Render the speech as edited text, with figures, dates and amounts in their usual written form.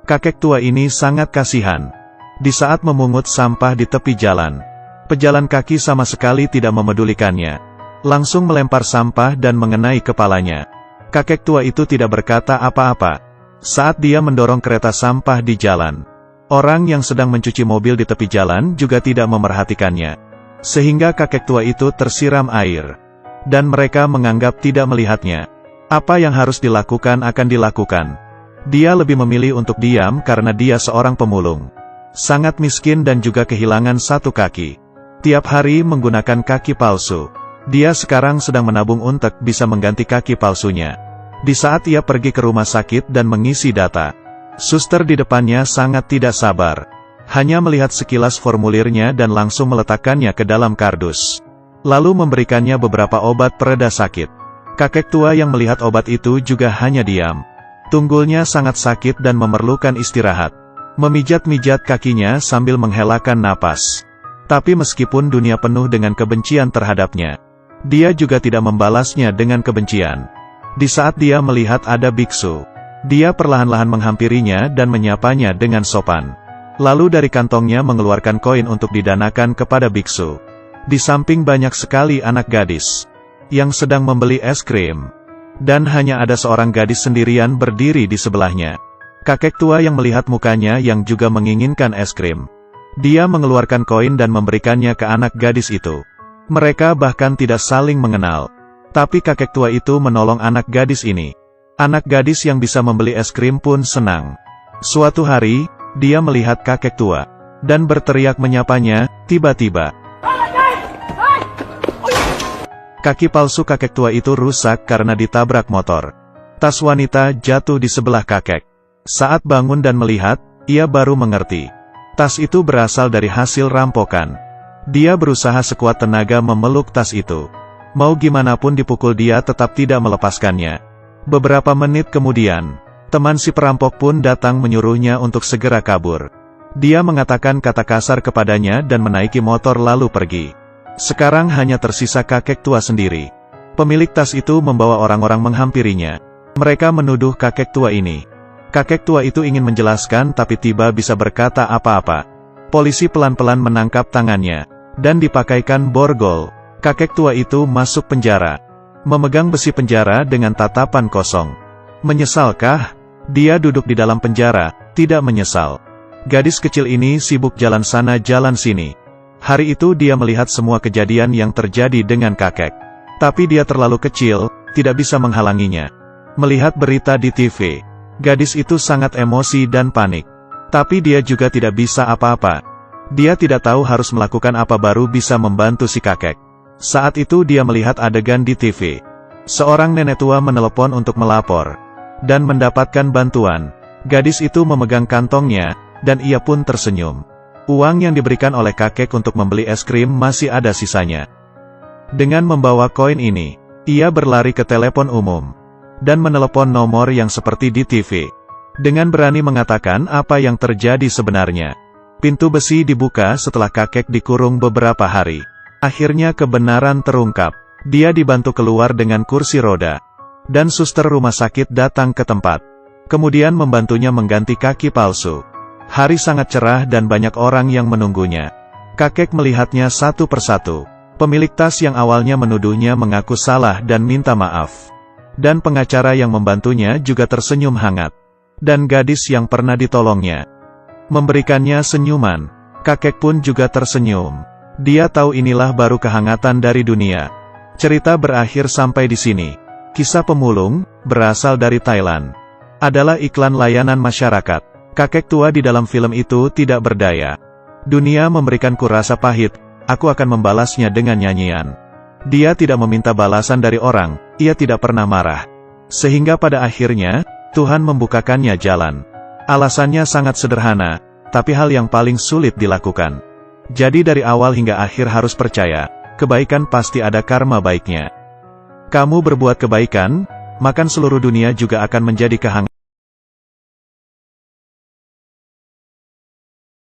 Kakek tua ini sangat kasihan. Di saat memungut sampah di tepi jalan, pejalan kaki sama sekali tidak memedulikannya. Langsung melempar sampah dan mengenai kepalanya. Kakek tua itu tidak berkata apa-apa. Saat dia mendorong kereta sampah di jalan, orang yang sedang mencuci mobil di tepi jalan juga tidak memerhatikannya. Sehingga kakek tua itu tersiram air. Dan mereka menganggap tidak melihatnya. Apa yang harus dilakukan akan dilakukan. Dia lebih memilih untuk diam karena dia seorang pemulung. Sangat miskin dan juga kehilangan satu kaki. Tiap hari menggunakan kaki palsu. Dia sekarang sedang menabung untuk bisa mengganti kaki palsunya. Di saat ia pergi ke rumah sakit dan mengisi data, suster di depannya sangat tidak sabar. Hanya melihat sekilas formulirnya dan langsung meletakkannya ke dalam kardus. Lalu memberikannya beberapa obat pereda sakit. Kakek tua yang melihat obat itu juga hanya diam. Tunggulnya sangat sakit dan memerlukan istirahat. Memijat-mijat kakinya sambil menghelakan napas. Tapi meskipun dunia penuh dengan kebencian terhadapnya, dia juga tidak membalasnya dengan kebencian. Di saat dia melihat ada biksu, dia perlahan-lahan menghampirinya dan menyapanya dengan sopan. Lalu dari kantongnya mengeluarkan koin untuk didanakan kepada biksu. Di samping banyak sekali anak gadis yang sedang membeli es krim. Dan hanya ada seorang gadis sendirian berdiri di sebelahnya. Kakek tua yang melihat mukanya yang juga menginginkan es krim. Dia mengeluarkan koin dan memberikannya ke anak gadis itu. Mereka bahkan tidak saling mengenal. Tapi kakek tua itu menolong anak gadis ini. Anak gadis yang bisa membeli es krim pun senang. Suatu hari, dia melihat kakek tua. Dan berteriak menyapanya, tiba-tiba. Kaki palsu kakek tua itu rusak karena ditabrak motor. Tas wanita jatuh di sebelah kakek. Saat bangun dan melihat, ia baru mengerti. Tas itu berasal dari hasil rampokan. Dia berusaha sekuat tenaga memeluk tas itu. Mau gimana pun dipukul dia tetap tidak melepaskannya. Beberapa menit kemudian, teman si perampok pun datang menyuruhnya untuk segera kabur. Dia mengatakan kata kasar kepadanya dan menaiki motor lalu pergi. Sekarang hanya tersisa kakek tua sendiri. Pemilik tas itu membawa orang-orang menghampirinya. Mereka menuduh kakek tua ini. Kakek tua itu ingin menjelaskan tapi tiba bisa berkata apa-apa. Polisi pelan-pelan menangkap tangannya. Dan dipakaikan borgol. Kakek tua itu masuk penjara. Memegang besi penjara dengan tatapan kosong. Menyesalkah? Dia duduk di dalam penjara, tidak menyesal. Gadis kecil ini sibuk jalan sana jalan sini. Hari itu dia melihat semua kejadian yang terjadi dengan kakek. Tapi dia terlalu kecil, tidak bisa menghalanginya. Melihat berita di TV, gadis itu sangat emosi dan panik. Tapi dia juga tidak bisa apa-apa. Dia tidak tahu harus melakukan apa baru bisa membantu si kakek. Saat itu dia melihat adegan di TV. Seorang nenek tua menelepon untuk melapor. Dan mendapatkan bantuan. Gadis itu memegang kantongnya, dan ia pun tersenyum. Uang yang diberikan oleh kakek untuk membeli es krim masih ada sisanya. Dengan membawa koin ini, ia berlari ke telepon umum. Dan menelepon nomor yang seperti di TV. Dengan berani mengatakan apa yang terjadi sebenarnya. Pintu besi dibuka setelah kakek dikurung beberapa hari. Akhirnya kebenaran terungkap. Dia dibantu keluar dengan kursi roda. Dan suster rumah sakit datang ke tempat. Kemudian membantunya mengganti kaki palsu. Hari sangat cerah dan banyak orang yang menunggunya. Kakek melihatnya satu persatu. Pemilik tas yang awalnya menuduhnya mengaku salah dan minta maaf. Dan pengacara yang membantunya juga tersenyum hangat. Dan gadis yang pernah ditolongnya memberikannya senyuman. Kakek pun juga tersenyum. Dia tahu inilah baru kehangatan dari dunia. Cerita berakhir sampai di sini. Kisah pemulung, berasal dari Thailand. Adalah iklan layanan masyarakat. Kakek tua di dalam film itu tidak berdaya. Dunia memberikanku rasa pahit, aku akan membalasnya dengan nyanyian. Dia tidak meminta balasan dari orang, ia tidak pernah marah. Sehingga pada akhirnya, Tuhan membukakannya jalan. Alasannya sangat sederhana, tapi hal yang paling sulit dilakukan. Jadi dari awal hingga akhir harus percaya, kebaikan pasti ada karma baiknya. Kamu berbuat kebaikan, maka seluruh dunia juga akan menjadi kehangatan.